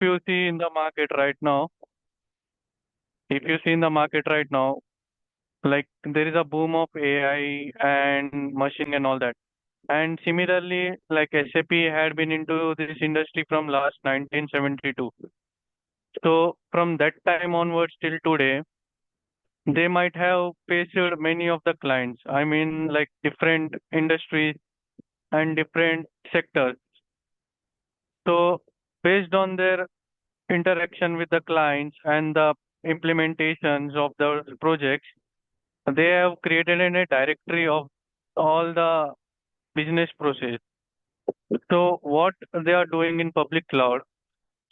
you see in the market right now, if you see in the market right now, like there is a boom of AI and machine and all that. And similarly, like SAP had been into this industry from last 1972. So from that time onwards till today, they might have faced many of the clients. I mean, like different industries and different sectors. So based on their interaction with the clients and the implementations of the projects, they have created a directory of all the business process. So what they are doing in public cloud.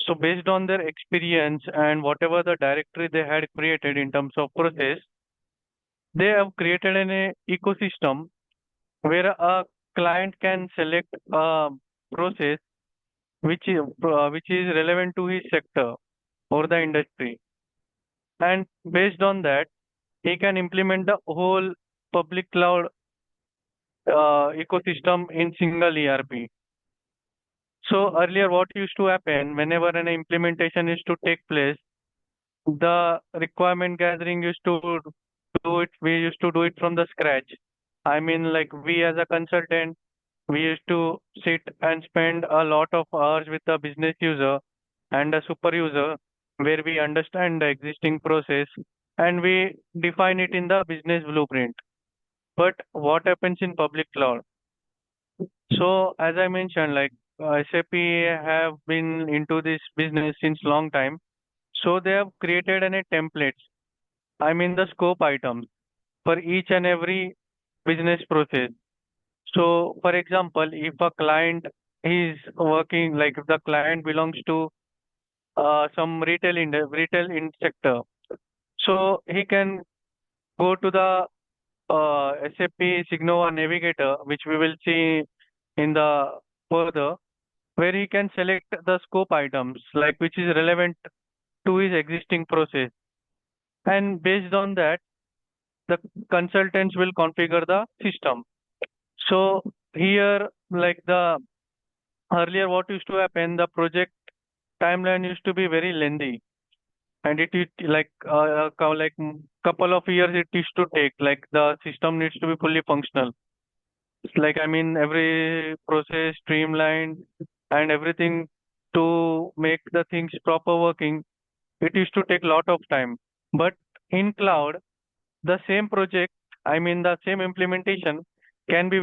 So based on their experience and whatever the directory they had created in terms of process, they have created an ecosystem where a client can select a process which is relevant to his sector or the industry, and based on that, he can implement the whole public cloud ecosystem in single ERP. So earlier, what used to happen whenever an implementation is to take place, the requirement gathering used to do it. We used to do it from the scratch. I mean, like we as a consultant, we used to sit and spend a lot of hours with the business user and the super user, where we understand the existing process and we define it in the business blueprint. But what happens in public cloud? So as I mentioned, like SAP have been into this business since long time. So they have created any templates. I mean the scope items for each and every business process. So for example, if a client is working, like if the client belongs to some retail in sector, so he can go to the SAP Signova Navigator, which we will see in the further, where he can select the scope items, like which is relevant to his existing process. And based on that, the consultants will configure the system. So here, like the earlier, what used to happen, the project timeline used to be very lengthy, and it like couple of years it used to take. Like the system needs to be fully functional. Like I mean, every process streamlined and everything to make the things proper working. It used to take a lot of time. But in cloud, the same project, I mean the same implementation can be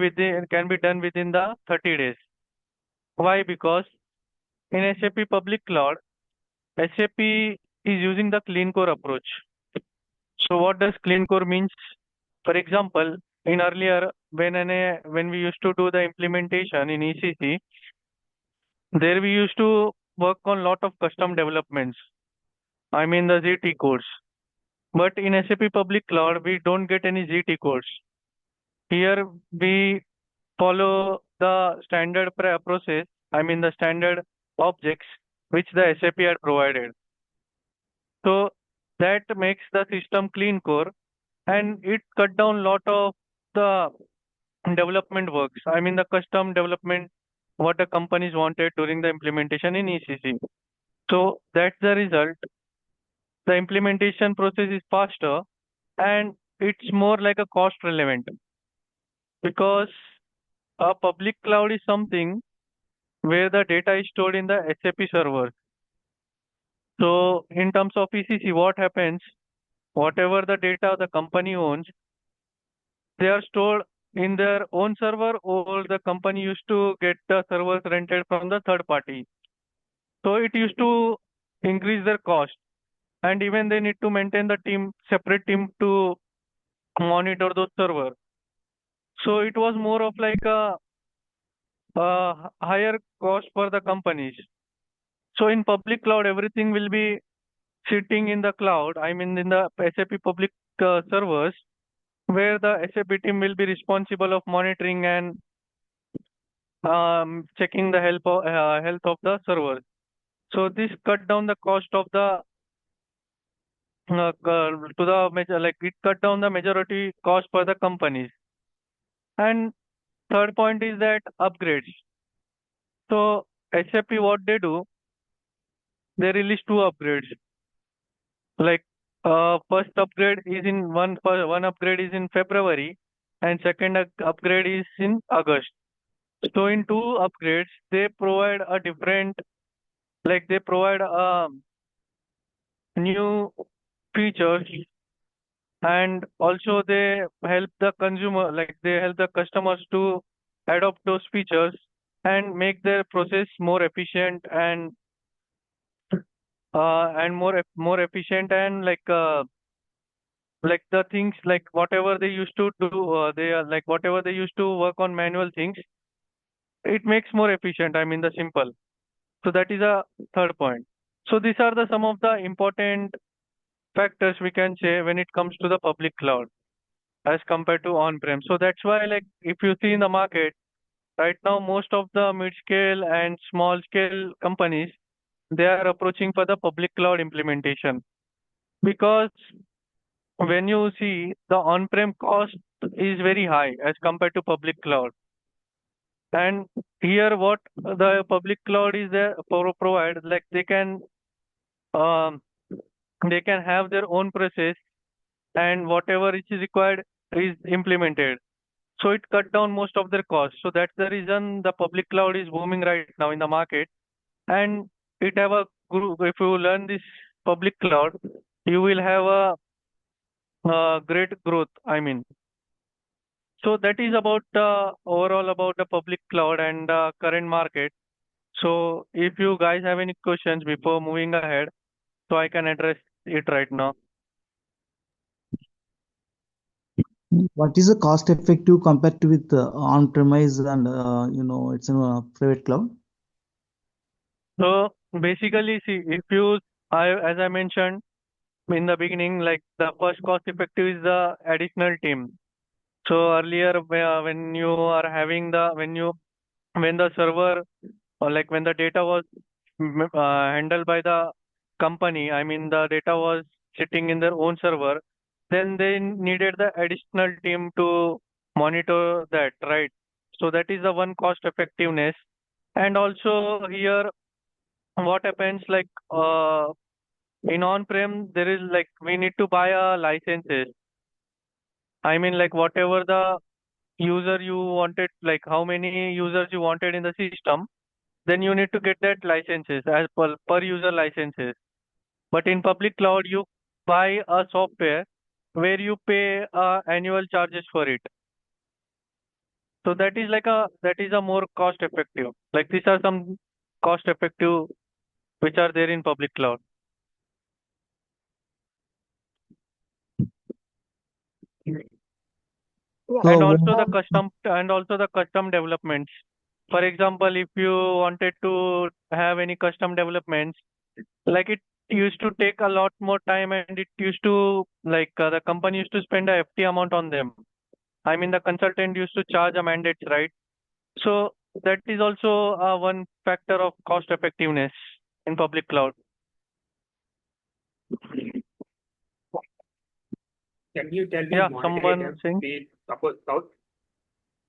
done within the 30 days. Why? Because in SAP public cloud, SAP is using the clean core approach. So what does clean core means? For example, in earlier when we used to do the implementation in ECC, there we used to work on lot of custom developments. I mean the ZT codes. But in SAP public cloud, we don't get any ZT codes. Here we follow the standard process. I mean the standard objects which the SAP had provided. So that makes the system clean core, and it cut down lot of the development works. I mean the custom development what the companies wanted during the implementation in ECC. So that's the result. The implementation process is faster and it's more like a cost relevant, because a public cloud is something where the data is stored in the SAP server. So in terms of ECC, what happens? Whatever the data the company owns, they are stored in their own server, or the company used to get the servers rented from the third party. So it used to increase their cost, and even they need to maintain the separate team to monitor those servers. So it was more of like a higher cost for the companies. So in public cloud, everything will be sitting in the cloud. I mean, in the SAP public servers, where the SAP team will be responsible of monitoring and checking the health of the server. So this cut down the cost of the to the major, like it cut down the majority cost for the companies. And third point is that upgrades. So SAP, what they do, they release two upgrades. Like first upgrade is in one upgrade is in February, and second upgrade is in August. So in two upgrades, they provide a different, like they provide new features, and also they help the consumer, like they help the customers to adopt those features and make their process more efficient and more efficient, and like the things, like whatever they used to do, they are like whatever they used to work on manual things, it makes more efficient. I mean the simple. So that is a third point. So these are the some of the important factors we can say when it comes to the public cloud as compared to on-prem. So that's why, like, if you see in the market right now, most of the mid-scale and small-scale companies, they are approaching for the public cloud implementation, because when you see the on-prem cost is very high as compared to public cloud. And here, what the public cloud is there provide, like um, they can have their own process, and whatever is required is implemented. So it cut down most of their costs. So that's the reason the public cloud is booming right now in the market. And it have a group. If you learn this public cloud, you will have a great growth. I mean, so that is about overall about the public cloud and current market. So if you guys have any questions before moving ahead, so I can address it right now. What is the cost effective compared to with on-premise and it's in a private cloud? So basically, see, as I mentioned in the beginning, like the first cost effective is the additional team. So earlier, when you are having when the server, or like when the data was handled by the company, I mean the data was sitting in their own server, then they needed the additional team to monitor that, right? So that is the one cost effectiveness. And also here, what happens, like in on-prem, there is like we need to buy a licenses. I mean, like whatever the user you wanted, like how many users you wanted in the system, then you need to get that licenses as per user licenses. But in public cloud, you buy a software where you pay annual charges for it. So that is a more cost effective. Like these are some cost effective which are there in public cloud. So And also the custom developments. For example, if you wanted to have any custom developments, like it used to take a lot more time, and it used to the company used to spend a hefty amount on them. I mean the consultant used to charge a mandate, right? So that is also one factor of cost effectiveness in public cloud. Can you tell me Yeah, monetary someone terms, saying. speed, suppose south?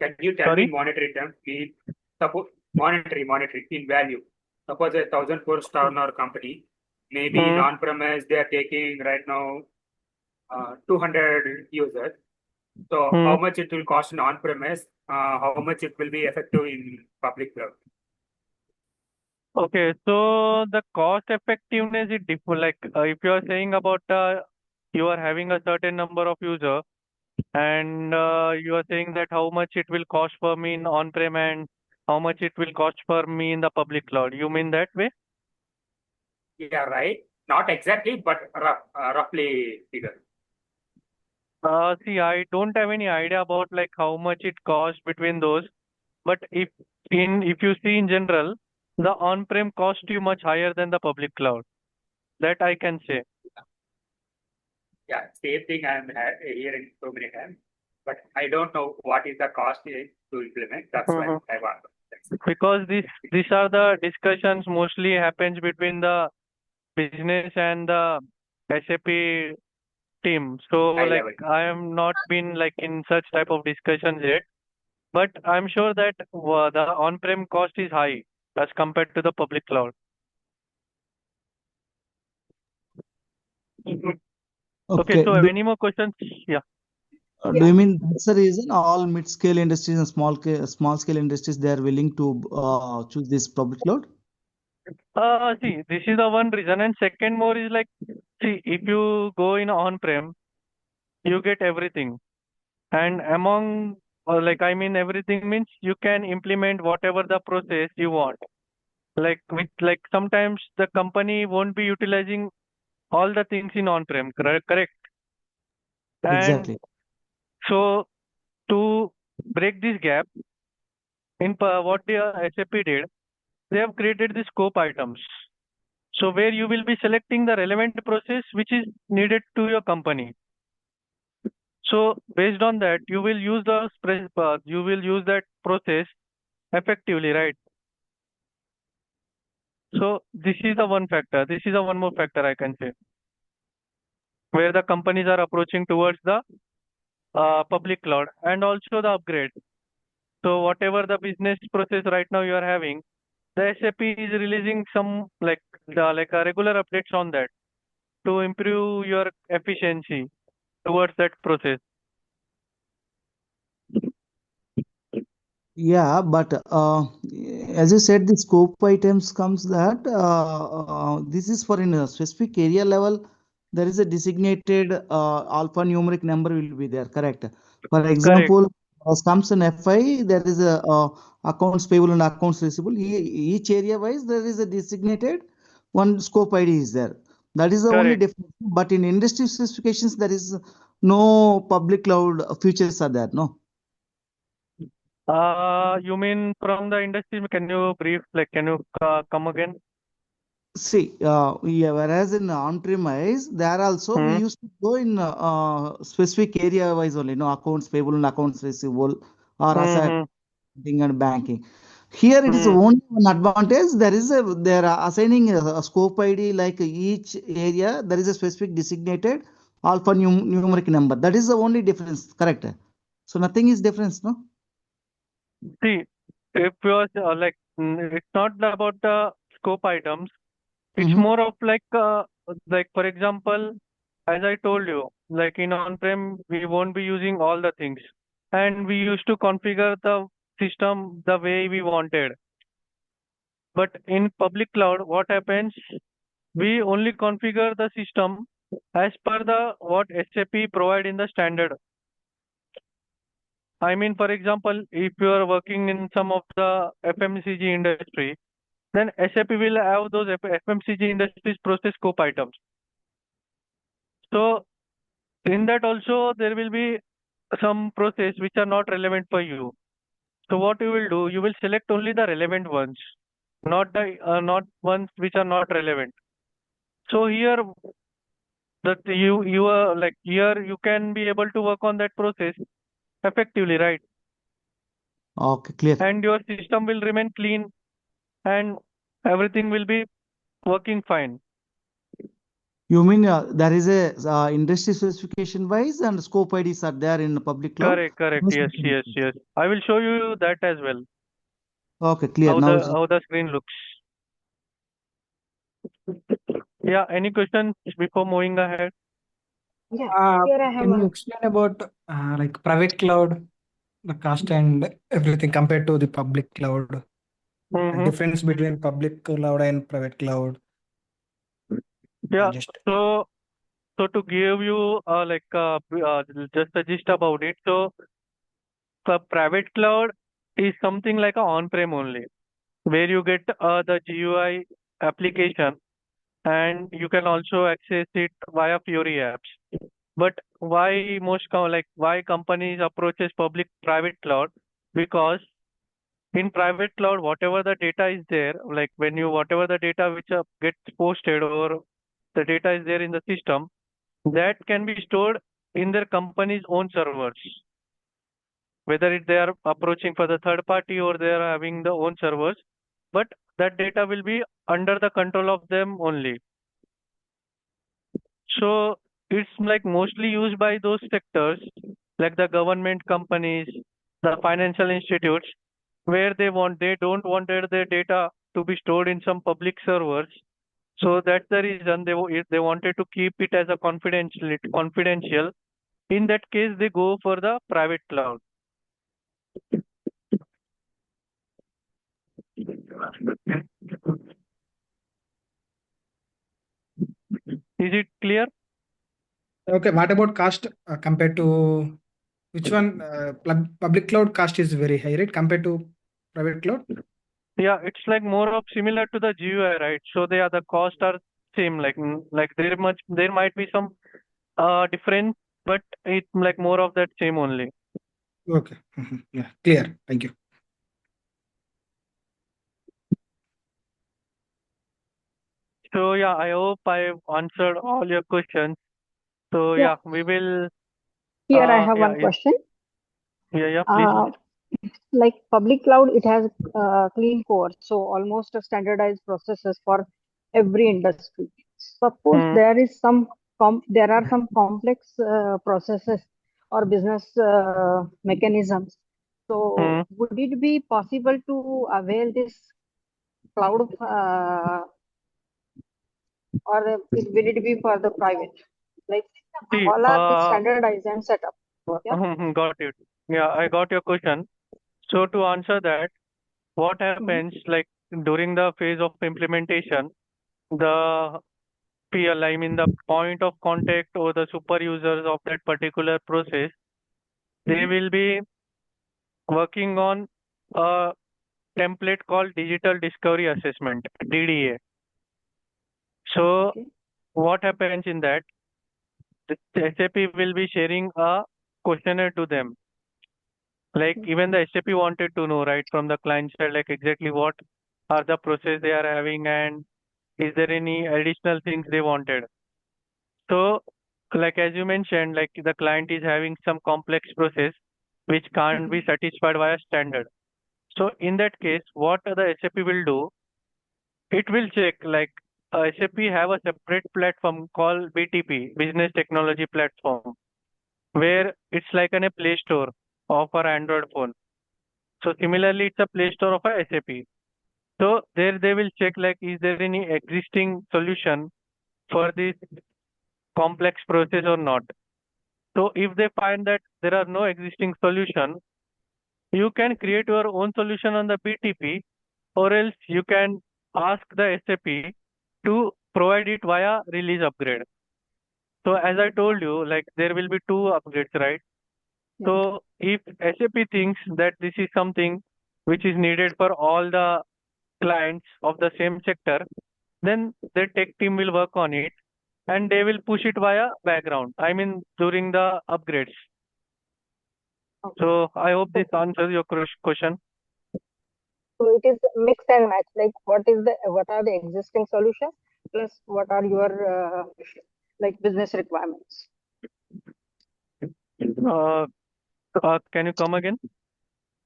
Can you tell me Sorry. monetary terms, speed, suppose monetary in value? Suppose a 1,000 crore turnover company, maybe in Hmm. on-premise they are taking right now 200 users. So Hmm. how much it will cost in on-premise? How much it will be effective in public cloud? Okay, so the cost effectiveness is different. Like if you are saying about you are having a certain number of user, and you are saying that how much it will cost for me in on-prem and how much it will cost for me in the public cloud. You mean that way? Yeah, right. Not exactly, but roughly figure. See, I don't have any idea about like how much it costs between those. But if you see in general, the on-prem cost you much higher than the public cloud. That I can say. Yeah, same thing I'm hearing so many times, but I don't know what is the cost to implement. That's why Mhm. I want. Because these are the discussions mostly happens between the business and the SAP team. So High like level. I am not been like in such type of discussions yet, but I'm sure that the on-prem cost is high as compared to the public cloud. Okay, Okay. so any more questions? Yeah. Do you mean that's the reason all mid-scale industries and small scale industries they are willing to choose this public cloud? See, this is the one reason, and second more is like, see, if you go in on-prem, you get everything, and among, like, I mean, everything means you can implement whatever the process you want. Like with like sometimes the company won't be utilizing all the things in on-prem, correct? And Exactly. so to break this gap, what the SAP did, they have created the scope items. So where you will be selecting the relevant process which is needed to your company. So based on that, you will use you will use that process effectively, right? So this is the one factor. This is the one more factor I can say where the companies are approaching towards the public cloud and also the upgrade. So whatever the business process right now you are having, the SAP is releasing some like regular updates on that to improve your efficiency towards that process. Yeah, but as you said, the scope items comes that this is for in a specific area level. There is a designated alphanumeric number will be there, correct? For Correct, example, as comes in FI, there is a accounts payable and accounts receivable. Each area wise, there is a designated one scope ID is there. That is the only correct. difference. But in industry specifications, there is no public cloud features are there. No. You mean from the industry? Can you brief, like, can you come again? See, yeah, whereas in on-premise, there also we Hmm. used to go in specific area wise only, accounts payable and accounts receivable or asset Hmm. and banking. Here it is Hmm. only one advantage. There are assigning a scope ID like each area. There is a specific designated numeric number. That is the only difference. Correct. So nothing is difference, no. See, if you are it's not about the scope items. It's Mm-hmm. more of like for example, as I told you, like in on-prem, we won't be using all the things, and we used to configure the system the way we wanted. But in public cloud, what happens? We only configure the system as per the what SAP provide in the standard. I mean, for example, if you are working in some of the FMCG industry, then SAP will have those FMCG industries process scope items. So in that also there will be some process which are not relevant for you. So what you will do, you will select only the relevant ones, not ones which are not relevant. So here that you are like here you can be able to work on that process effectively, right? Okay, clear. And your system will remain clean and everything will be working fine. You mean there is a industry specification wise and scope IDs are there in the public cloud? Correct, correct. Yes, Yes, okay. yes, yes. I will show you that as well. Okay, clear. Now it's How the screen looks. Yeah. Any questions before moving ahead? Yeah, Uh, here I have can you one. explain about like private cloud, the cost and everything compared to the public cloud, and Mm-hmm. difference between public cloud and private cloud? Yeah. Just So to give you just a gist about it. So the private cloud is something like a on-prem only, where you get the GUI application and you can also access it via Fury apps. But why companies approaches public private cloud? Because in private cloud, whatever the data is there, like when you whatever the data which gets posted or the data is there in the system, that can be stored in their company's own servers. Whether they are approaching for the third party or they are having the own servers, but that data will be under the control of them only. So it's like mostly used by those sectors, like the government companies, the financial institutes, where they don't want their data to be stored in some public servers. So that's the reason if they wanted to keep it as a confidential. In that case, they go for the private cloud. Is it clear? Okay, what about cost compared to which one? Public cloud cost is very high, right? Compared to private cloud? Yeah, it's like more of similar to the GUI, right? So the cost are same. Like there might be some difference, but it's like more of that same only. Okay. Yeah, clear. Thank you. So yeah, I hope I've answered all your questions. So Yeah. yeah, we will. Here I have Yeah, one question. yeah, please. Like public cloud, it has clean core, so almost a standardized processes for every industry. Suppose Hmm. there is there are some complex processes or business mechanisms. Hmm. So would it be possible to avail this cloud, or will it be for the private? Like See, all are the standardized and set up. Yeah. got it. Yeah, I got your question. So to answer that, what Mhm. happens like during the phase of implementation, the PL, I mean the point of contact or the super users of that particular process, they will be working on a template called Digital Discovery Assessment, DDA. So Okay. what happens in that? The SAP will be sharing a questionnaire to them. Like even the SAP wanted to know right from the client side, like exactly what are the process they are having and is there any additional things they wanted. So like as you mentioned, like the client is having some complex process which can't be satisfied via standard. So in that case, what the SAP will do, it will check like SAP have a separate platform called BTP, Business Technology Platform, where it's like a Play Store of our Android phone. So similarly, it's a Play Store of a SAP. So there they will check like is there any existing solution for this complex process or not. So if they find that there are no existing solution, you can create your own solution on the BTP, or else you can ask the SAP to provide it via release upgrade. So as I told you, like there will be two upgrades, right? Yeah. So if SAP thinks that this is something which is needed for all the clients of the same sector, then the tech team will work on it and they will push it via background. I mean during the upgrades. Okay. So I hope this answers your question. So it is mix and match. Like what are the existing solutions plus what are your like business requirements? Can you come again?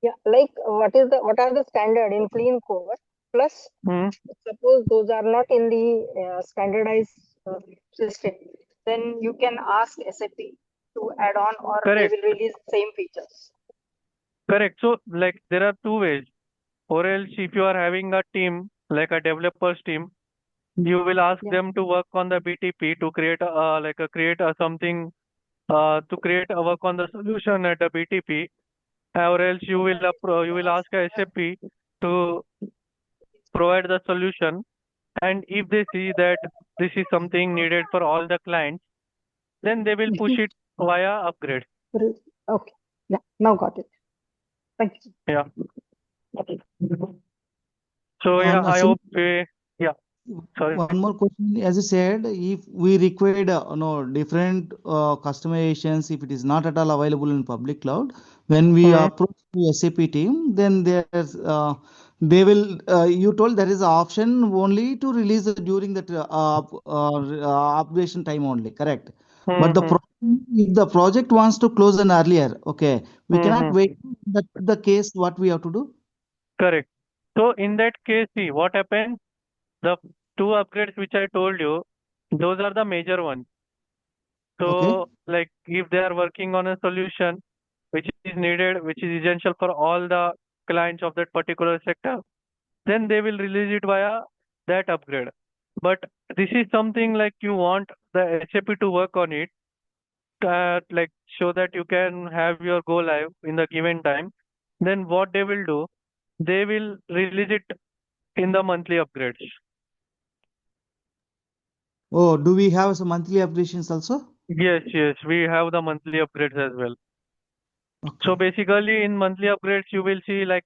Yeah, like what are the standard in clean core plus Hmm. suppose those are not in the standardized system, then you can ask SAP to add on or they Correct. will release same features. Correct. So like there are two ways. Or else if you are having a team like a developers team, you will ask Yeah. them to work on the BTP to create create a something to create a work on the solution at the BTP, or else you will ask a SAP to provide the solution. And if they see that this is something needed for all the clients, then they will push it via upgrade. Okay. Yeah. Now got it. Thank you. Yeah. So yeah, And I hope yeah. Sorry. one more question, as you said, if we required different customizations, if it is not at all available in public cloud, when we Hmm. approach the SAP team, then they will. You told there is an option only to release it during that operation time only, correct? But Hmm. if the project wants to close an earlier, okay, we cannot Hmm. wait. That's the case. What we have to do? Correct. So in that case, see what happens. The two upgrades which I told you, those are the major ones. Okay. So, like if they are working on a solution which is needed, which is essential for all the clients of that particular sector, then they will release it via that upgrade. But this is something like you want the SAP to work on it, like so that you can have your go live in the given time. Then what they will do, they will release it in the monthly upgrades. Oh, do we have some monthly upgradations also? Yes, yes, we have the monthly upgrades as well. So Okay. basically, in monthly upgrades, you will see like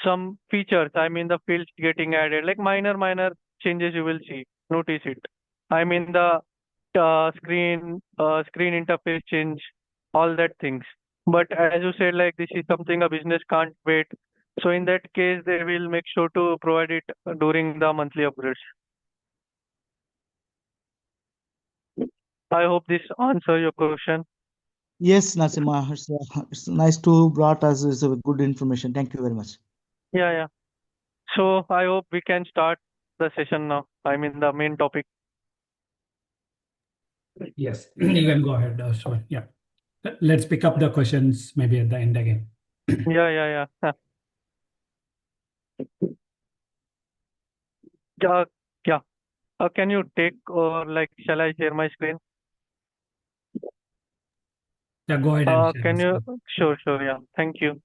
some features. I mean, the fields getting added, like minor changes you will see. Notice it. I mean, the screen interface change, all that things. But as you said, like this is something a business can't wait. So in that case, they will make sure to provide it during the monthly upgrades. I hope this answer your question. Yes, Nasima, it's nice to brought us is a good information. Thank you very much. Yeah, yeah. So I hope we can start the session now. I mean, the main topic. Yes, you can go ahead. Sure. Yeah. Let's pick up the questions maybe at the end again. Yeah, yeah, yeah. Yeah, yeah. Can you take or like, shall I share my screen? Yeah, go ahead and share Can the you? screen. Sure, sure. Yeah. Thank you.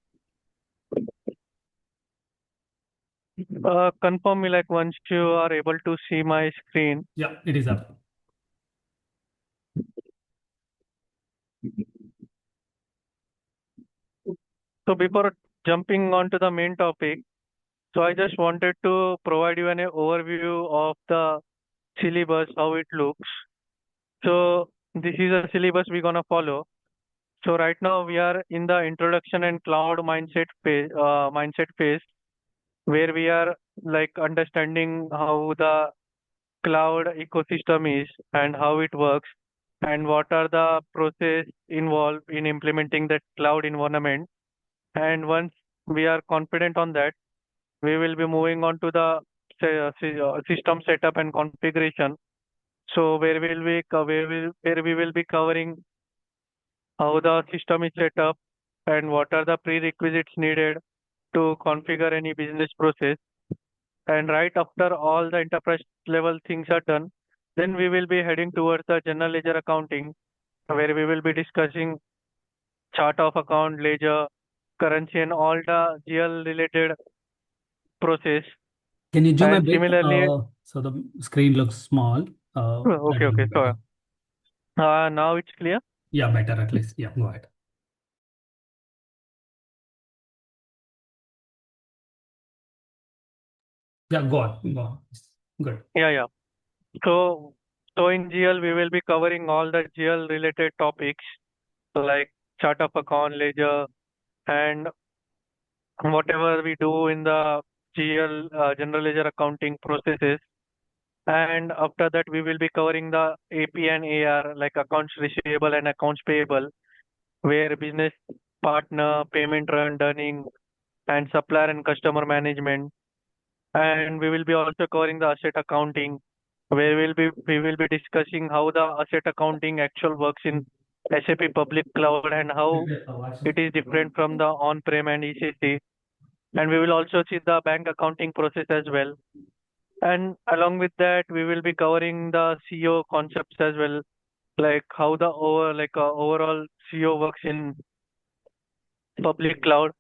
Confirm me like once you are able to see my screen. Yeah, it is up. So before jumping on to the main topic, so I just wanted to provide you an overview of the syllabus, how it looks. So this is a syllabus we're gonna follow. So right now we are in the introduction and cloud mindset phase, where we are like understanding how the cloud ecosystem is and how it works and what are the process involved in implementing that cloud environment. And once we are confident on that, we will be moving on to the system setup and configuration. So where we will be covering how the system is set up and what are the prerequisites needed to configure any business process. And right after all the enterprise level things are done, then we will be heading towards the general ledger accounting, where we will be discussing chart of account, ledger, currency, and all the GL related process. Can you zoom a And bit similarly, so the screen looks small? That okay, will be okay, so better. now it's clear. Yeah, better at least. Yeah, go ahead. Yeah, go on. Go on. Good. Yeah, yeah. So, so in GL, we will be covering all the GL related topics like chart of account, ledger, and whatever we do in the GL, general ledger accounting processes. And after that, we will be covering the AP and AR, like accounts receivable and accounts payable, where business partner, payment run, dunning, and supplier and customer management. And we will be also covering the asset accounting, where we will be discussing how the asset accounting actual works in SAP public cloud and how it is different from the on-prem and ECC. And we will also see the bank accounting process as well. And along with that, we will be covering the CEO concepts as well, like how the overall CEO works in public cloud,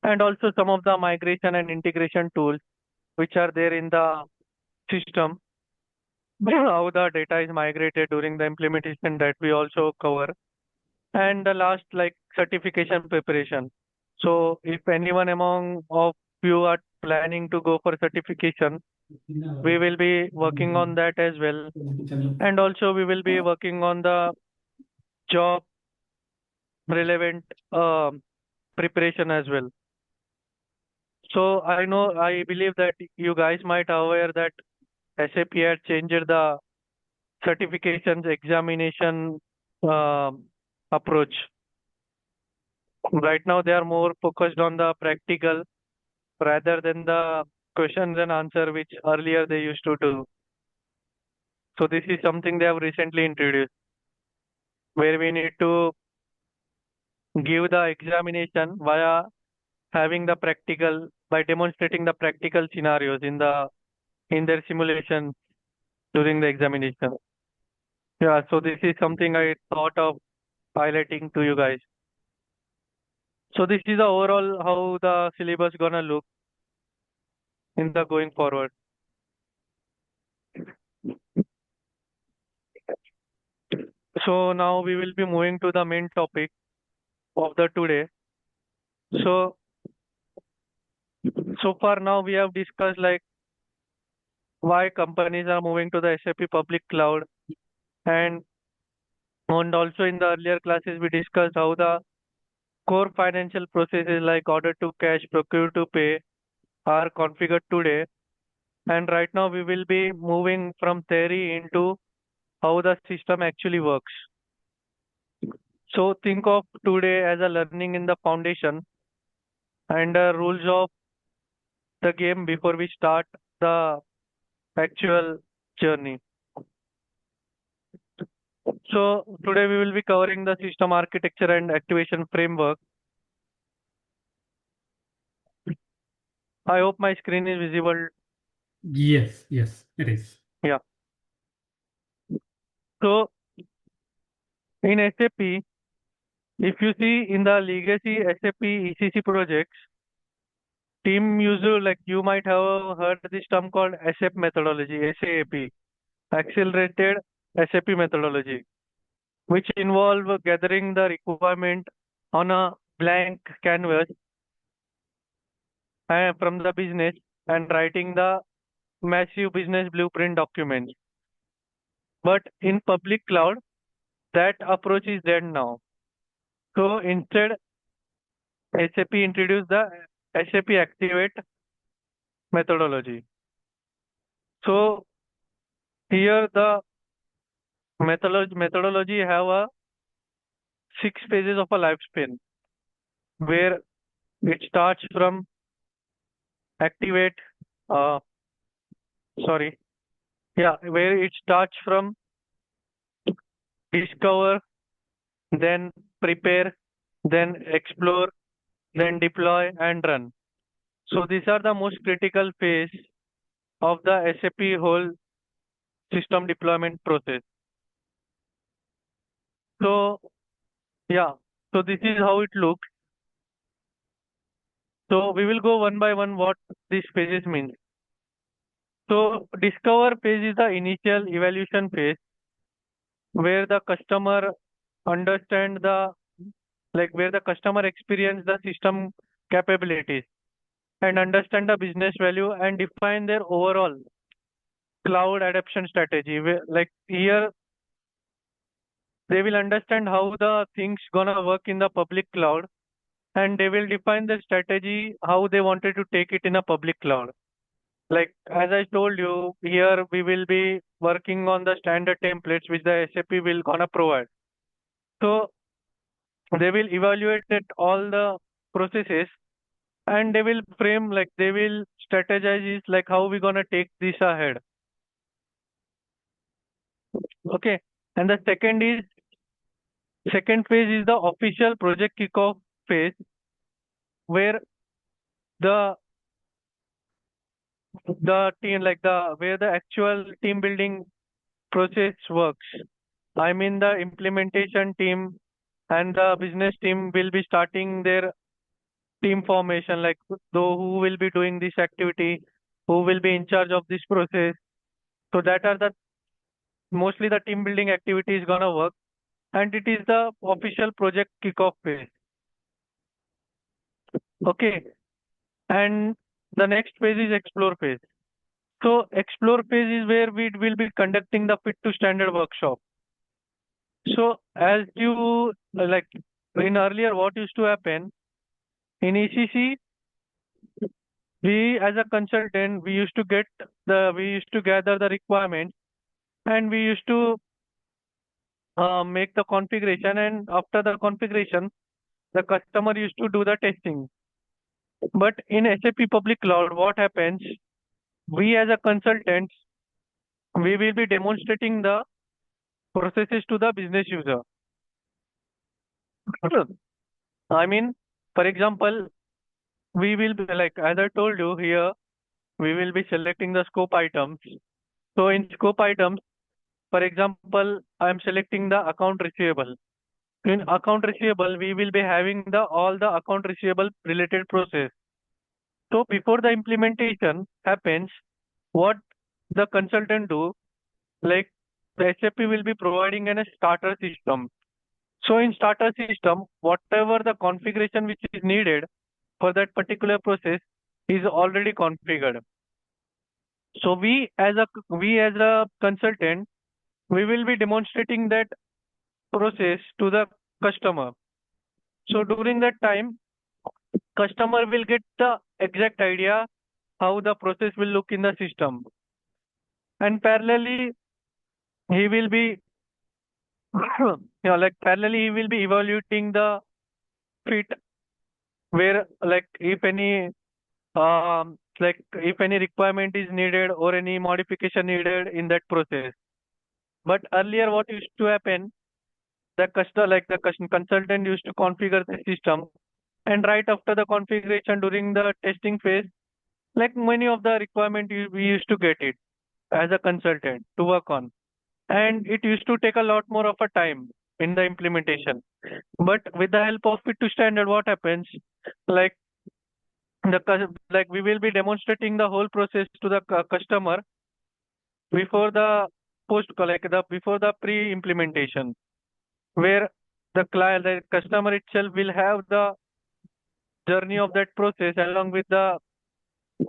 and also some of the migration and integration tools which are there in the system, how the data is migrated during the implementation that we also cover. And the last, like certification preparation. So if anyone among of you are planning to go for certification, we will be working on that as well. And also we will be working on the job relevant preparation as well. So I believe that you guys might aware that SAP had changed the certifications examination approach. Right now, they are more focused on the practical rather than the questions and answer which earlier they used to do. So this is something they have recently introduced, where we need to give the examination via having the practical by demonstrating the practical scenarios in their simulation during the examination. Yeah, so this is something I thought of highlighting to you guys. So this is the overall how the syllabus gonna look in the going forward. So now we will be moving to the main topic of the today. So so far now we have discussed like why companies are moving to the SAP public cloud, and also in the earlier classes we discussed how the core financial processes like order to cash, procure to pay are configured today. And right now we will be moving from theory into how the system actually works. So think of today as a learning in the foundation and rules of the game before we start the actual journey. So today we will be covering the system architecture and activation framework. I hope my screen is visible. Yes, yes, it is. Yeah. So in SAP, if you see in the legacy SAP ECC projects, team user like you might have heard this term called SAP methodology, SAP, accelerated SAP methodology, which involve gathering the requirement on a blank canvas from the business and writing the massive business blueprint documents. But in public cloud, that approach is dead now. So instead, SAP introduced the SAP Activate methodology. So here the methodology have a 6 phases of a lifespan where it starts from activate, uh, sorry, yeah, where it starts from discover, then prepare, then explore, then deploy and run. So these are the most critical phase of the SAP whole system deployment process. So yeah, so this is how it looks. So we will go one by one what these phases mean. So discover phase is the initial evaluation phase where the customer understand the where the customer experience the system capabilities and understand the business value and define their overall cloud adoption strategy. Like here they will understand how the things gonna work in the public cloud and they will define the strategy how they wanted to take it in a public cloud. Like as I told you, here we will be working on the standard templates which the SAP will gonna provide. So they will evaluate that all the processes and they will frame like they will strategize is like how we gonna take this ahead. Okay. And the second phase is the official project kickoff phase where the team like the where the actual team building process works. I mean the implementation team and the business team will be starting their team formation, like though who will be doing this activity, who will be in charge of this process. So that are the mostly the team building activity is gonna work, and it is the official project kickoff phase. Okay, and the next phase is explore phase. So explore phase is where we will be conducting the fit to standard workshop. So as you like in earlier, what used to happen in ECC, we as a consultant we used to gather the requirements and we used to make the configuration, and after the configuration the customer used to do the testing. But in SAP public cloud what happens, we as a consultants we will be demonstrating the processes to the business user. I mean, for example, we will be like as I told you here, we will be selecting the scope items So in scope items, for example, I am selecting the account receivable. In account receivable, we will be having the all the account receivable related process. So before the implementation happens, what the consultant do, like the SAP will be providing a starter system. So in starter system, whatever the configuration which is needed for that particular process is already configured. So we as a consultant, we will be demonstrating that process to the customer. So during that time, customer will get the exact idea how the process will look in the system. And parallelly, he will be, like parallelly, he will be evaluating the fit where, like, if any requirement is needed or any modification needed in that process. But earlier, what used to happen, the consultant used to configure the system, and right after the configuration during the testing phase, like many of the requirement we used to get it as a consultant to work on, and it used to take a lot more of a time in the implementation. But with the help of fit to standard, what happens, like like we will be demonstrating the whole process to the customer before the before the pre-implementation, where the customer itself will have the journey of that process along with the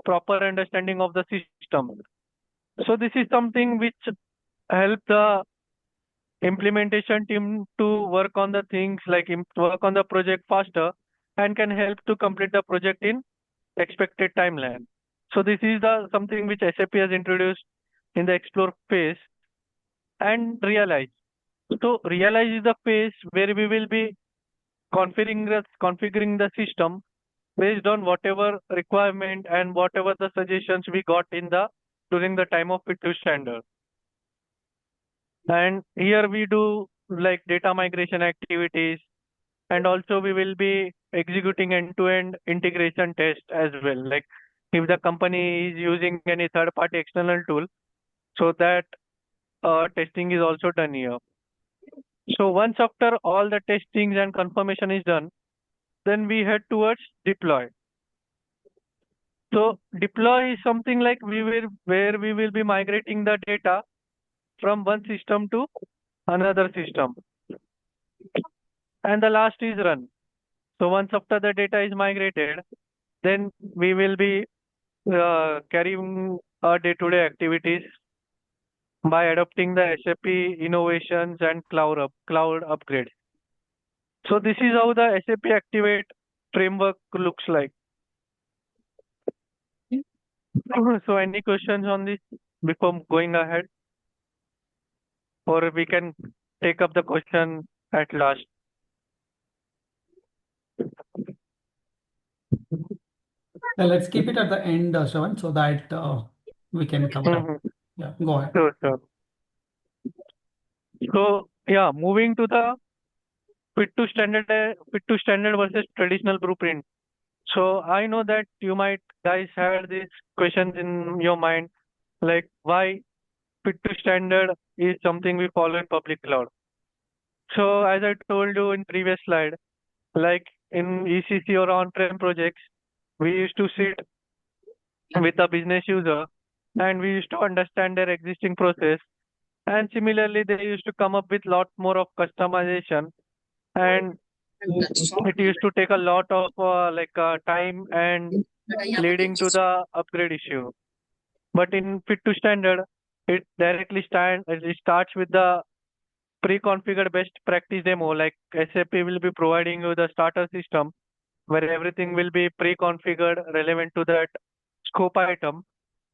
proper understanding of the system. So this is something which help the implementation team to work on the things like work on the project faster and can help to complete the project in expected timeline. So this is the something which SAP has introduced in the explore phase. And realize. So realize is the phase where we will be configuring the system based on whatever requirement and whatever the suggestions we got in the during the time of fit to standard. And here we do like data migration activities, and also we will be executing end-to-end integration test as well. Like if the company is using any third-party external tool, so that testing is also done here. So once after all the testings and confirmation is done, then we head towards deploy. So deploy is something like where we will be migrating the data from one system to another system. And the last is run. So once after the data is migrated, then we will be carrying our day-to-day activities by adopting the SAP innovations and cloud upgrades. So this is how the SAP Activate framework looks like. So any questions on this before going ahead? Or we can take up the question at last. Let's keep it at the end, Shravan, so that we can cover up. Yeah, go ahead. Sure. So yeah, moving to the fit to standard versus traditional blueprint. So I know that you might guys had these questions in your mind, like why fit to standard is something we follow in public cloud. So as I told you in previous slide, like in ECC or on-prem projects, we used to sit with a business user and we used to understand their existing process. And similarly, they used to come up with lot more of customization, and it used to take a lot of time and leading to the upgrade issue. But in fit to standard, it starts with the pre-configured best practice demo. Like SAP will be providing you the starter system where everything will be pre-configured relevant to that scope item,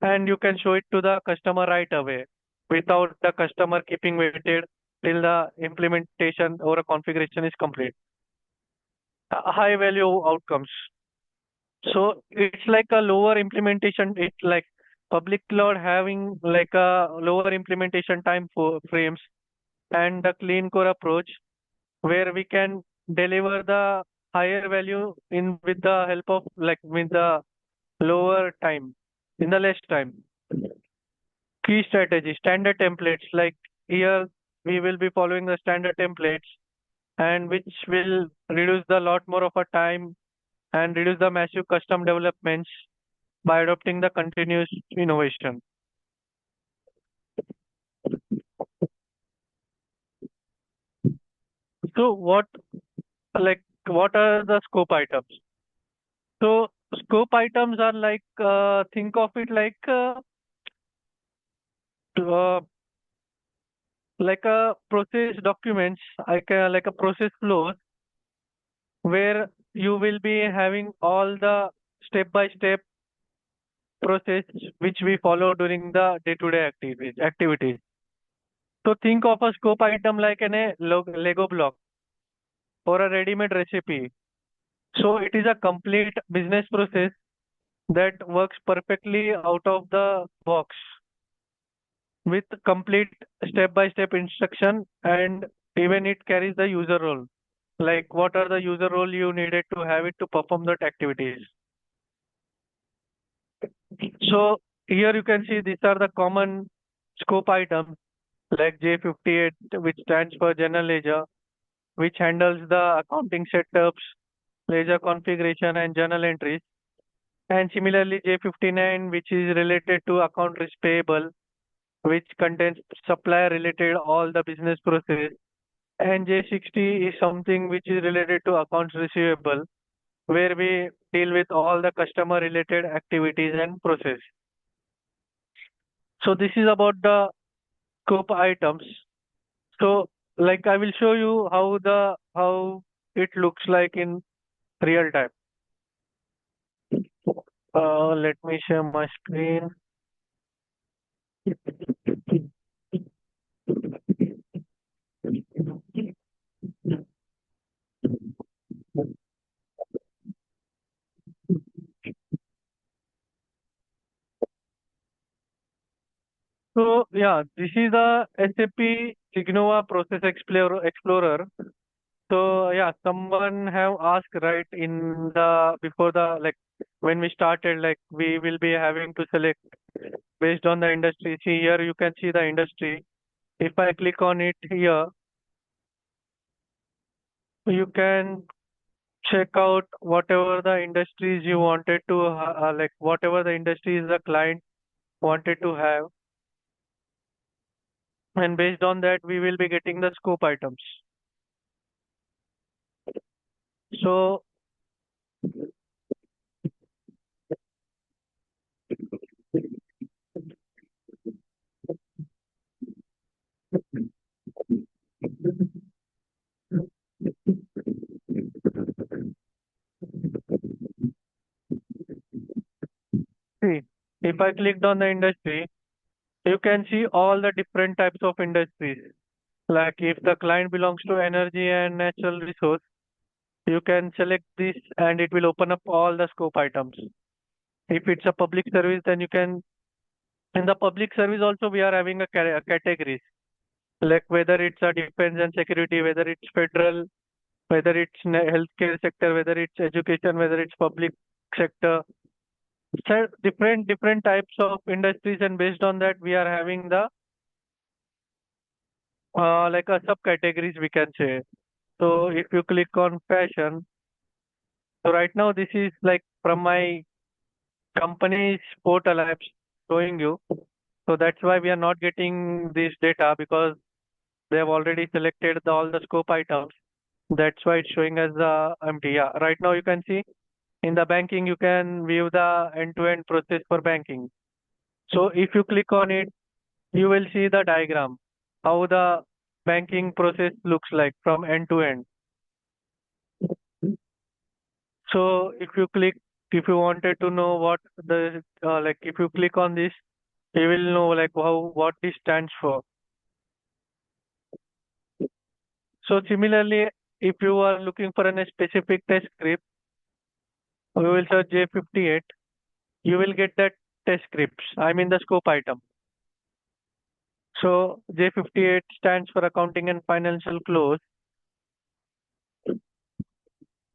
and you can show it to the customer right away without the customer keeping waited till the implementation or a configuration is complete. High value outcomes. So it's like a lower implementation. It's like public cloud having like a lower implementation time for frames and the clean core approach where we can deliver the higher value in with the help of like with the lower time in the less time. key strategy, standard templates. Like here, we will be following the standard templates, and which will reduce the lot more of our time and reduce the massive custom developments by adopting the continuous innovation. So what are the scope items? So scope items are like, think of it uh, like a process documents, like a process flows where you will be having all the step-by-step process which we follow during the day-to-day activities. So think of a scope item like a Lego block or a ready-made recipe. So it is a complete business process that works perfectly out of the box with complete step-by-step instruction, and even it carries the user role. Like what are the user role you needed to have it to perform that activities. So here you can see these are the common scope items like J58, which stands for General Ledger, which handles the accounting setups, ledger configuration, and journal entries. And similarly, J59, which is related to account risk payable, which contains supplier related all the business process. And J60 is something which is related to accounts receivable, where we deal with all the customer related activities and process. So this is about the scope items. So like I will show you how it looks like in real time. Let me share my screen. So yeah, this is the SAP Signova Process Explorer. So yeah, someone have asked right in the before the like when we started, like we will be having to select based on the industry. See here you can see the industry. If I click on it here, you can check out whatever the industries you wanted to like whatever the industries the client wanted to have, and based on that we will be getting the scope items. So see, if I clicked on the industry, you can see all the different types of industries. Like if the client belongs to energy and natural resource, you can select this and it will open up all the scope items. If it's a public service, then you can, in the public service also we are having a categories, like whether it's a defense and security, whether it's federal, whether it's healthcare sector, whether it's education, whether it's public sector. So different types of industries, and based on that we are having the like a subcategories we can say. So if you click on fashion, so right now this is like from my company's portal I'm showing you. So that's why we are not getting this data because they have already selected all the scope items. That's why it's showing as the empty. Yeah, right now you can see in the banking you can view the end-to-end process for banking. So if you click on it, you will see the diagram, how the banking process looks like from end to end. So if you wanted to know what the like, if you click on this, you will know like what this stands for. So similarly, if you are looking for a specific test script, we will search J58. You will get that test scripts. I mean the scope item. So J58 stands for accounting and financial close.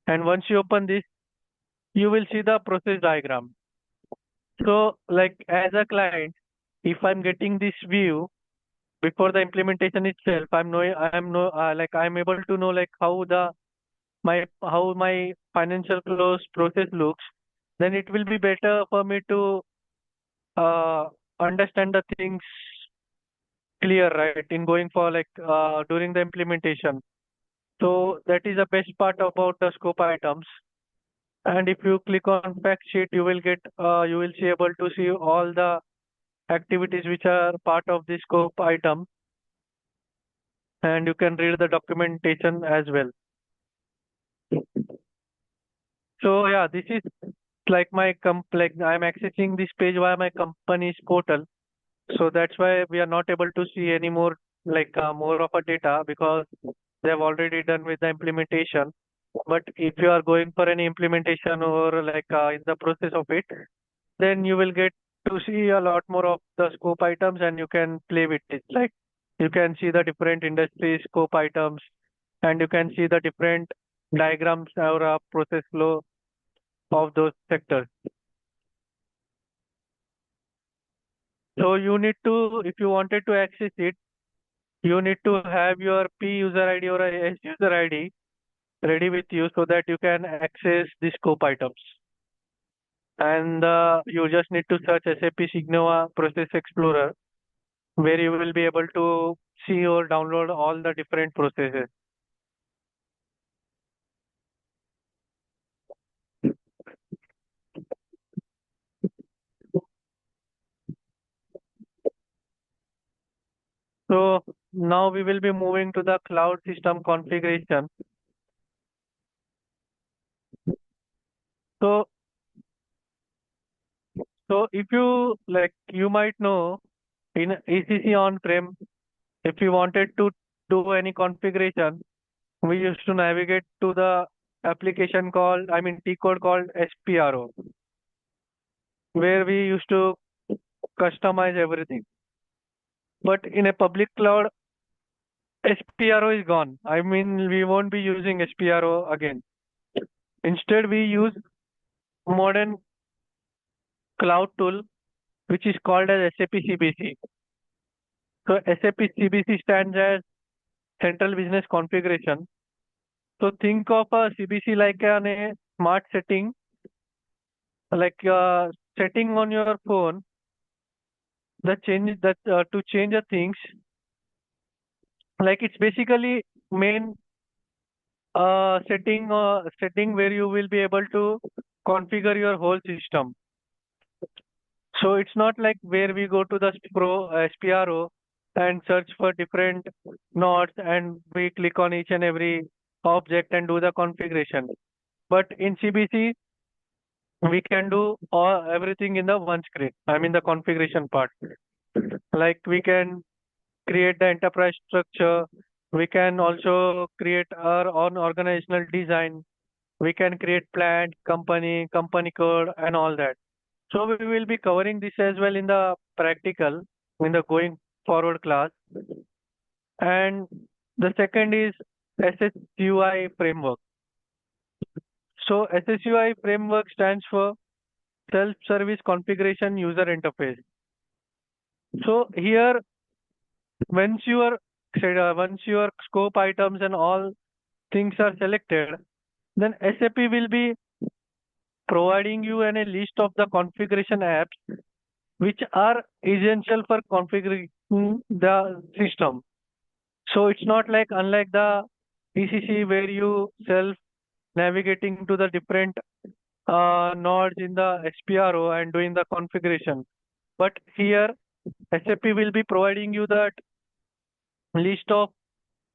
And once you open this, you will see the process diagram. So like as a client, if I'm getting this view before the implementation itself, I'm able to know like how my financial close process looks, then it will be better for me to uh, understand the things clear, right, in going for during the implementation. So that is the best part about the scope items. And if you click on fact sheet, you will be able to see all the activities which are part of the scope item, and you can read the documentation as well. So yeah, this is like I'm accessing this page via my company's portal. So that's why we are not able to see any more more of a data, because they have already done with the implementation. But if you are going for any implementation or in the process of it, then you will get to see a lot more of the scope items and you can play with it. Like you can see the different industry scope items and you can see the different diagrams or process flow of those sectors. So you need to, if you wanted to access it, you need to have your P user ID or a S user ID ready with you so that you can access the scope items. And you just need to search SAP Signova Process Explorer, where you will be able to see or download all the different processes. So now we will be moving to the cloud system configuration. So, so if you you might know in ECC on-prem, if you wanted to do any configuration, we used to navigate to the application called, T code called SPRO, where we used to customize everything. But in a public cloud, SPRO is gone. We won't be using SPRO again. Instead, we use modern cloud tool, which is called as SAP CBC. So SAP CBC stands as Central Business Configuration. So think of a CBC like a smart setting, setting on your phone, to change the things. Like it's basically main setting where you will be able to configure your whole system. So it's not like where we go to the SPRO and search for different nodes and we click on each and every object and do the configuration. But in CBC, we can do everything in the one screen. The configuration part. Like we can create the enterprise structure. We can also create our own organizational design. We can create plant, company code, and all that. So we will be covering this as well in the practical, in the going forward class. And the second is SSUI framework. So SSUI framework stands for Self-Service Configuration User Interface. So here, once your scope items and all things are selected, then SAP will be providing you a list of the configuration apps which are essential for configuring the system. So it's not like unlike the ECC where you self navigating to the different nodes in the SPRO and doing the configuration. But here SAP will be providing you that list of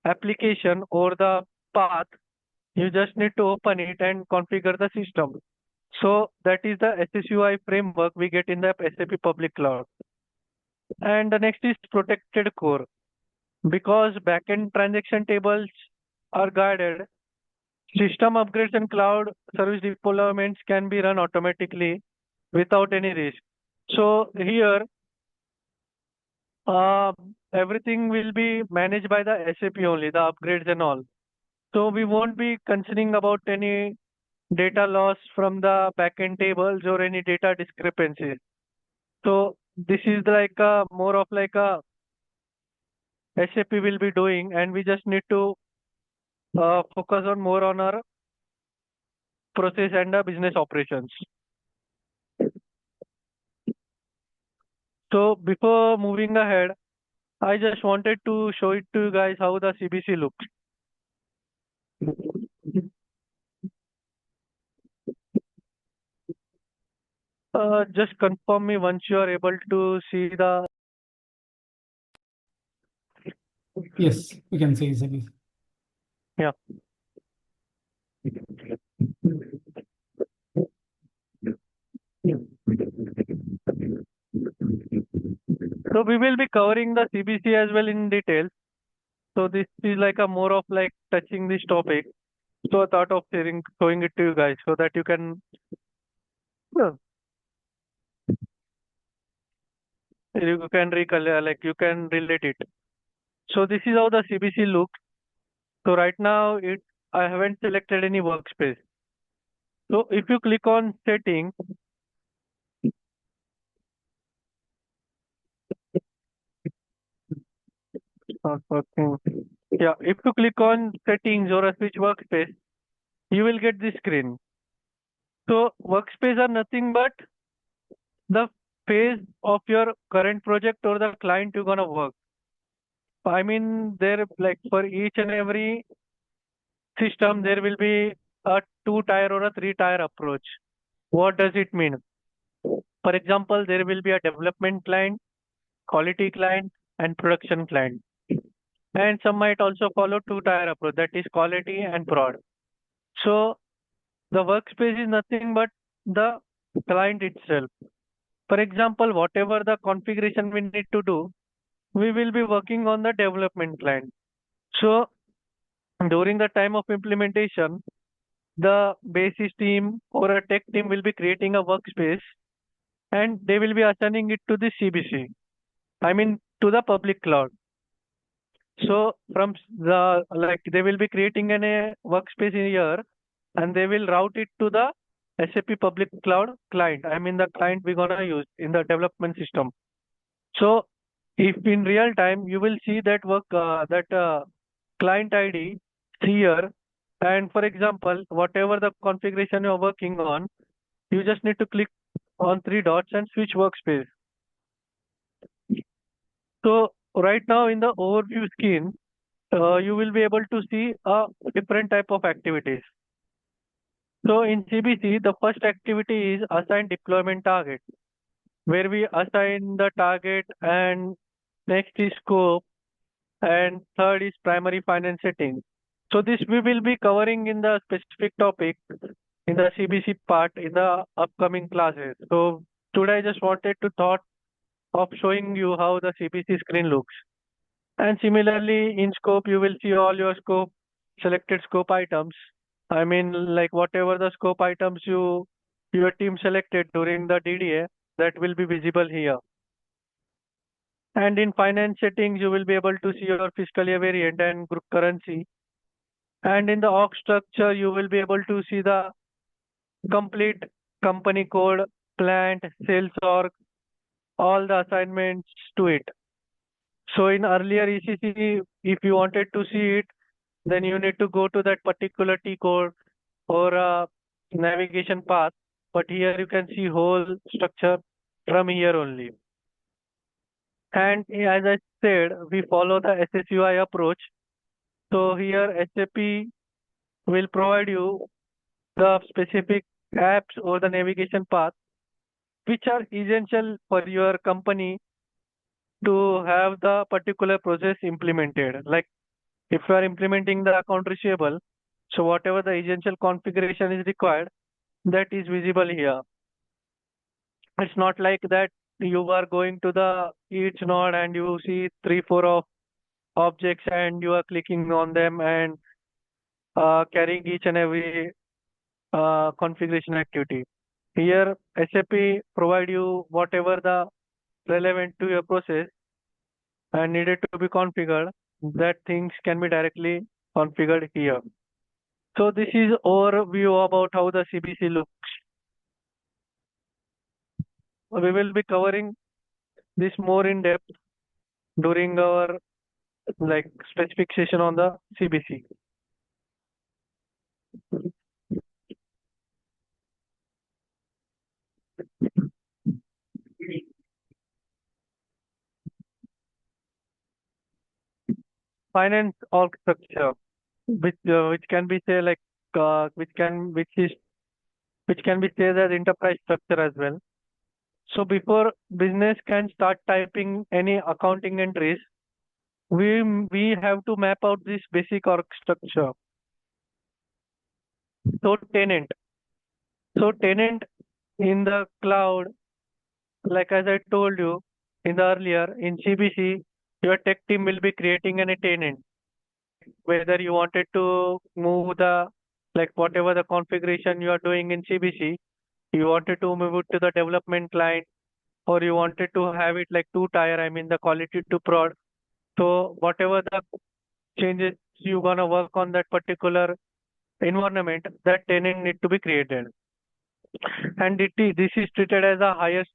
application or the path. You just need to open it and configure the system. So that is the SSUI framework we get in the SAP public cloud. And the next is protected core. Because backend transaction tables are guarded, system upgrades and cloud service deployments can be run automatically without any risk. So here, everything will be managed by the SAP only, the upgrades and all. So we won't be concerning about any data loss from the backend tables or any data discrepancies. So this is like a more of like a SAP will be doing, and we just need to focus on more on our process and business operations. So before moving ahead, I just wanted to show it to you guys how the CBC looks. Just confirm me once you are able to see the. Yes, we can say CBC. Yeah. So we will be covering the CBC as well in detail. So this is like a more of like touching this topic. So I thought of showing it to you guys so that you can you can relate it. So this is how the CBC looks. So right now I haven't selected any workspace. So if you click on settings, not working. Yeah, if you click on settings or a switch workspace, you will get this screen. So workspace are nothing but the phase of your current project or the client you're gonna work. I mean, there like for each and every system, there will be a two-tier or a three-tier approach. What does it mean? For example, there will be a development client, quality client, and production client. And some might also follow two-tier approach, that is quality and prod. So the workspace is nothing but the client itself. For example, whatever the configuration we need to do, we will be working on the development client. So during the time of implementation, the basis team or a tech team will be creating a workspace and they will be assigning it to the CBC. I mean to the public cloud. So from the like they will be creating a workspace in here and they will route it to the SAP public cloud client. I mean the client we're gonna use in the development system. So if in real time you will see that client ID here, and for example, whatever the configuration you're working on, you just need to click on three dots and switch workspace. So right now in the overview screen, you will be able to see a different type of activities. So in CBC, the first activity is assign deployment target, where we assign the target, and next is scope, and third is primary finance setting. So this we will be covering in the specific topic in the CBC part in the upcoming classes. So today I just wanted to thought of showing you how the CBC screen looks. And similarly in scope, you will see all your selected scope items. I mean like whatever the scope items your team selected during the DDA, that will be visible here. And in finance settings, you will be able to see your fiscal year variant and group currency. And in the org structure, you will be able to see the complete company code, plant, sales org, all the assignments to it. So in earlier ECC, if you wanted to see it, then you need to go to that particular T code or navigation path. But here you can see whole structure from here only. And as I said, we follow the SSUI approach. So here SAP will provide you the specific apps or the navigation path which are essential for your company to have the particular process implemented. Like if you are implementing the account receivable, so whatever the essential configuration is required, that is visible here. It's not like that you are going to the each node and you see three, four of objects and you are clicking on them and carrying each and every configuration activity. Here, SAP provide you whatever the relevant to your process and needed to be configured, that things can be directly configured here. So this is overview about how the CBC looks. We will be covering this more in depth during our like specific session on the CBC. Finance org structure, which can be say like which can be said as enterprise structure as well. So before business can start typing any accounting entries, we have to map out this basic org structure. So tenant in the cloud, like as I told you in the earlier in CBC, your tech team will be creating a tenant. Whether you wanted to move the like whatever the configuration you are doing in CBC, you wanted to move it to the development line, or you wanted to have it like two tier, I mean the quality to prod. So whatever the changes you gonna work on that particular environment, that tenant need to be created. And this is treated as a highest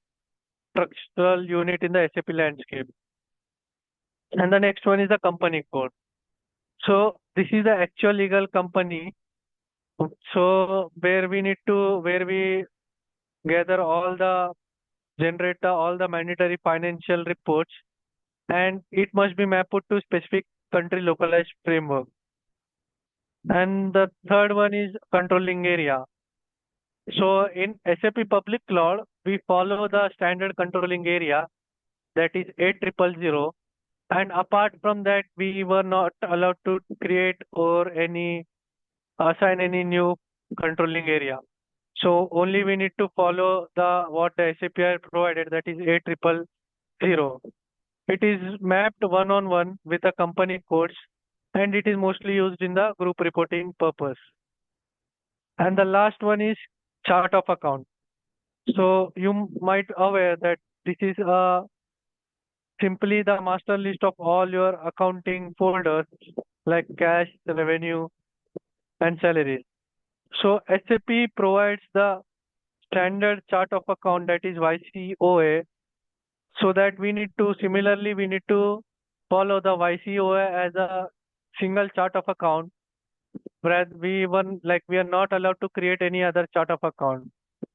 structural unit in the SAP landscape. And the next one is the company code. So this is the actual legal company. So where we gather all the mandatory financial reports, and it must be mapped to specific country localized framework. And the third one is controlling area. So in SAP Public Cloud, we follow the standard controlling area, that is 8000. And apart from that, we were not allowed to create or assign any new controlling area. So only we need to follow what the SAP provided, that is 8000. It is mapped one-on-one with the company codes, and it is mostly used in the group reporting purpose. And the last one is chart of account. So you might aware that this is simply the master list of all your accounting folders like cash, revenue, and salaries. So SAP provides the standard chart of account, that is YCOA, so that we need to follow the YCOA as a single chart of account, whereas we are not allowed to create any other chart of account.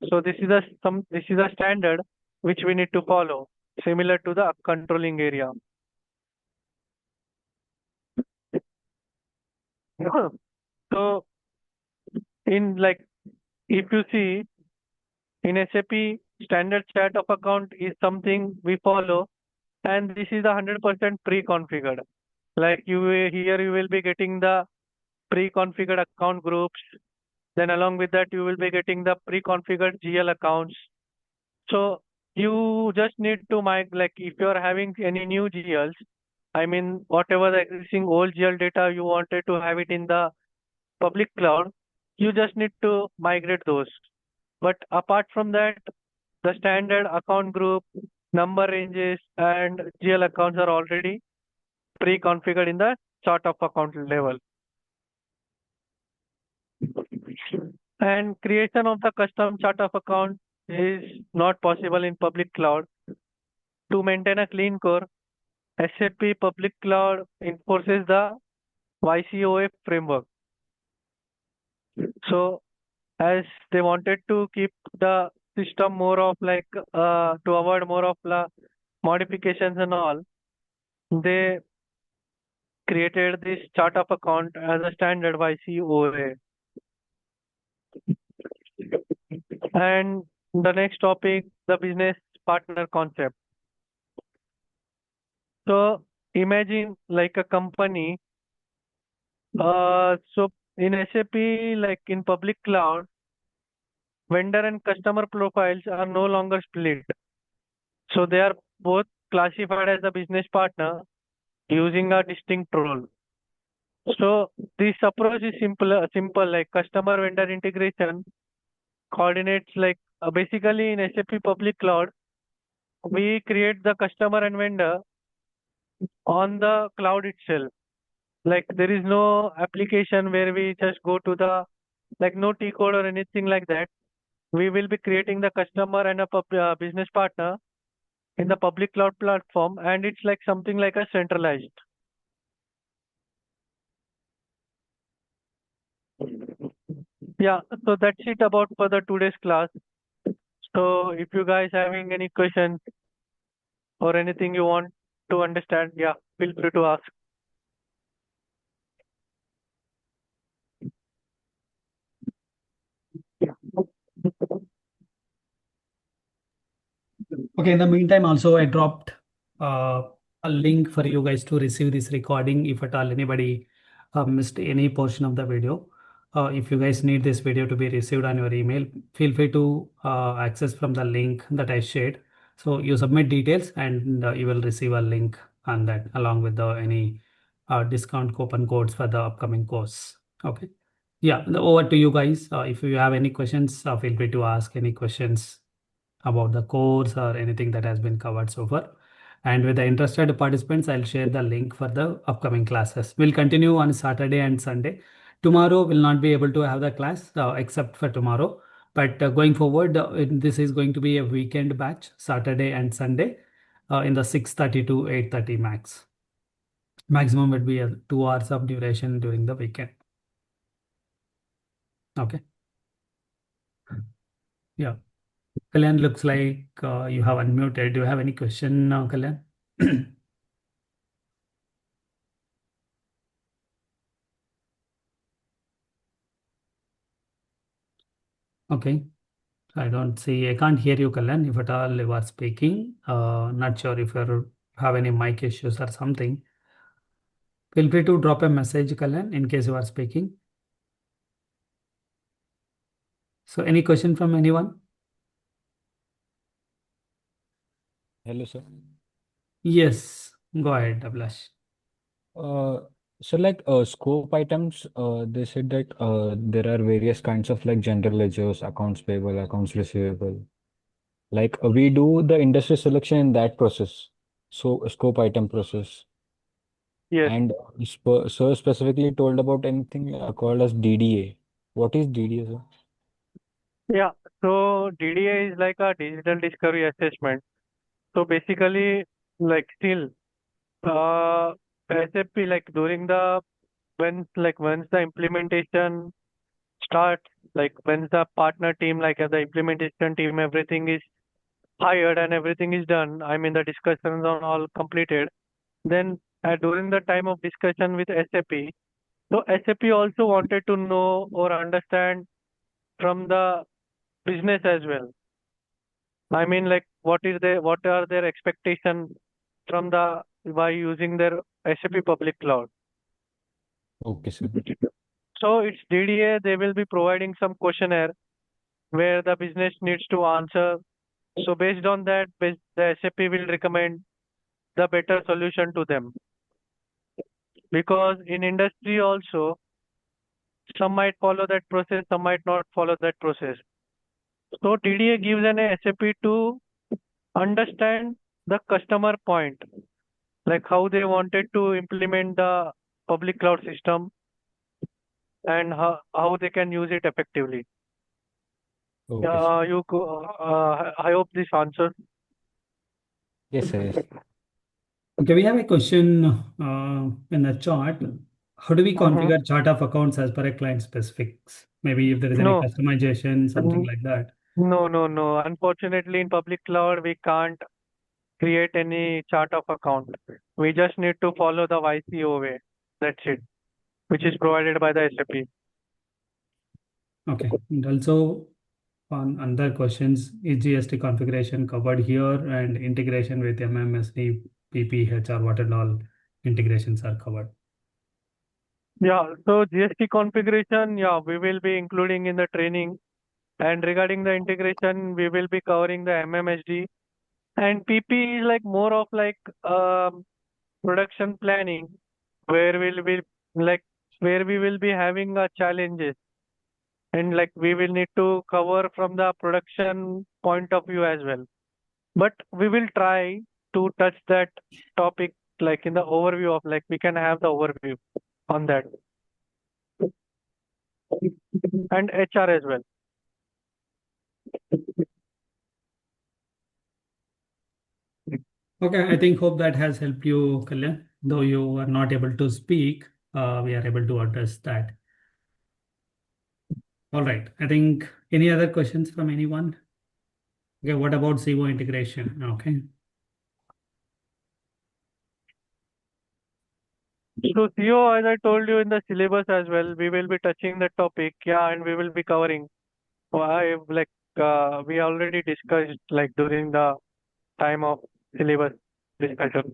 So this is a standard which we need to follow, similar to the controlling area. So in like if you see in SAP, standard chart of account is something we follow, and this is 100% pre-configured. Like here you will be getting the pre-configured account groups. Then along with that, you will be getting the pre-configured GL accounts. So you just need to like if you are having any new GLs, I mean whatever the existing old GL data you wanted to have it in the public cloud, you just need to migrate those. But apart from that, the standard account group, number ranges, and GL accounts are already pre-configured in the chart of account level. And creation of the custom chart of account is not possible in public cloud. To maintain a clean core, SAP Public Cloud enforces the YCOA framework. So as they wanted to keep the system more of like to avoid more of the modifications and all, they created this chart of account as a standard YCOA. And the next topic, the business partner concept. So imagine like a company. So in SAP, like in public cloud, vendor and customer profiles are no longer split. So they are both classified as a business partner using a distinct role. So this approach is simple like customer vendor integration coordinates like basically in SAP public cloud, we create the customer and vendor on the cloud itself. Like there is no application where we just go to the like no T code or anything like that. We will be creating the customer and a business partner in the public cloud platform, and it's like something like a centralized. Yeah, so that's it about for the today's class. So if you guys having any questions or anything you want to understand, yeah, feel free to ask. Okay, in the meantime, also I dropped a link for you guys to receive this recording if at all anybody missed any portion of the video. If you guys need this video to be received on your email, feel free to access from the link that I shared. So you submit details and you will receive a link on that along with the any discount coupon codes for the upcoming course. Okay. Yeah, over to you guys. If you have any questions, feel free to ask any questions about the course or anything that has been covered so far. And with the interested participants, I'll share the link for the upcoming classes. We'll continue on Saturday and Sunday. Tomorrow will not be able to have the class except for tomorrow. But going forward, this is going to be a weekend batch, Saturday and Sunday, in the 6:30 to 8:30 max. Maximum would be 2 hours of duration during the weekend. Okay. Yeah. Kalyan, looks like you have unmuted. Do you have any question, Kalyan? Okay. I don't see, I can't hear you, Kalyan, if at all you are speaking. Not sure if you have any mic issues or something. Feel free to drop a message, Kalyan, in case you are speaking. So any question from anyone? Hello, sir. Yes, go ahead, Ablash. So like scope items, they said that there are various kinds of like general ledgers, accounts payable, accounts receivable. Like we do the industry selection in that process. So scope item process. Yes. And sir specifically told about anything called as DDA. What is DDA, sir? Yeah. So DDA is like a digital discovery assessment. So basically, like still, uh, SAP like during the once the implementation starts, like when the partner team, like the implementation team, everything is hired and everything is done. I mean the discussions are all completed. Then during the time of discussion with SAP, so SAP also wanted to know or understand from the business as well. I mean, like, what are their expectation from the by using their SAP public cloud? Okay, sir. So it's DDA. They will be providing some questionnaire where the business needs to answer. So based on that, the SAP will recommend the better solution to them. Because in industry also, some might follow that process, some might not follow that process. So TDA gives an SAP to understand the customer point, like how they wanted to implement the public cloud system and how they can use it effectively. Okay, sir. I hope this answers. Yes, sir. Yes. Okay, we have a question in the chart. How do we configure chart of accounts as per a client specifics? Maybe if there is any No, customization, something like that. no. Unfortunately, in public cloud, we can't create any chart of account. We just need to follow the YCO way. That's it, which is provided by the SAP. Okay, and also on other questions, is GST configuration covered here and integration with MMSD, PPH, or what and all integrations are covered? Yeah, so GST configuration, yeah, we will be including in the training. And regarding the integration, we will be covering the MMSD. And PP is like more of like production planning, where we'll be like where we will be having challenges, and like we will need to cover from the production point of view as well. But we will try to touch that topic like in the overview of like we can have the overview on that and HR as well. Okay, I think hope that has helped you, Kalyan. Though you are not able to speak, we are able to address that. All right. I think any other questions from anyone? Okay, what about CO integration? Okay. So CO, as I told you in the syllabus as well, we will be touching the topic, yeah, and we will be covering. Why, like, we already discussed, like, during the time of syllabus discussion.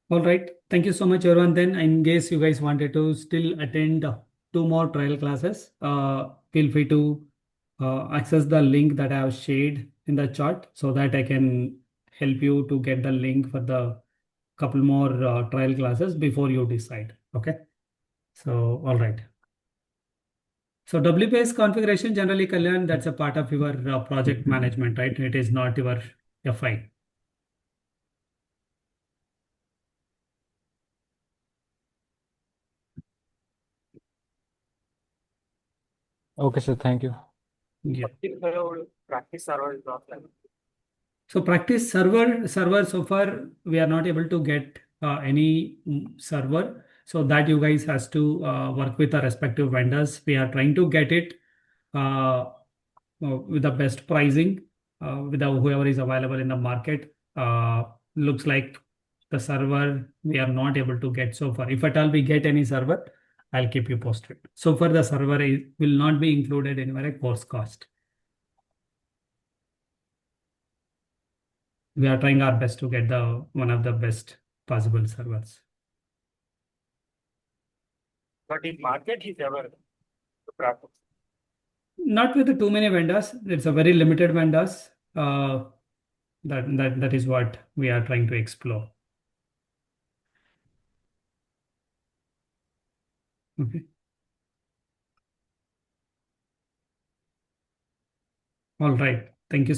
All right. Thank you so much, everyone. Then, in case you guys wanted to still attend two more trial classes, feel free to access the link that I have shared in the chat so that I can help you to get the link for the couple more trial classes before you decide. Okay. So, all right. So WPS configuration generally, Kalyan, that's a part of your project management, right? It is not your FI. Okay, sir. Thank you. Yeah. Practice server is offline. So practice server so far we are not able to get any server. So that you guys has to work with the respective vendors. We are trying to get it with the best pricing with whoever is available in the market. Looks like the server we are not able to get so far. If at all we get any server, I'll keep you posted. So far the server will not be included in our course cost. We are trying our best to get the one of the best possible servers. But in market is ever the problem. Not with the too many vendors. It's a very limited vendors. That is what we are trying to explore. Okay. All right. Thank you.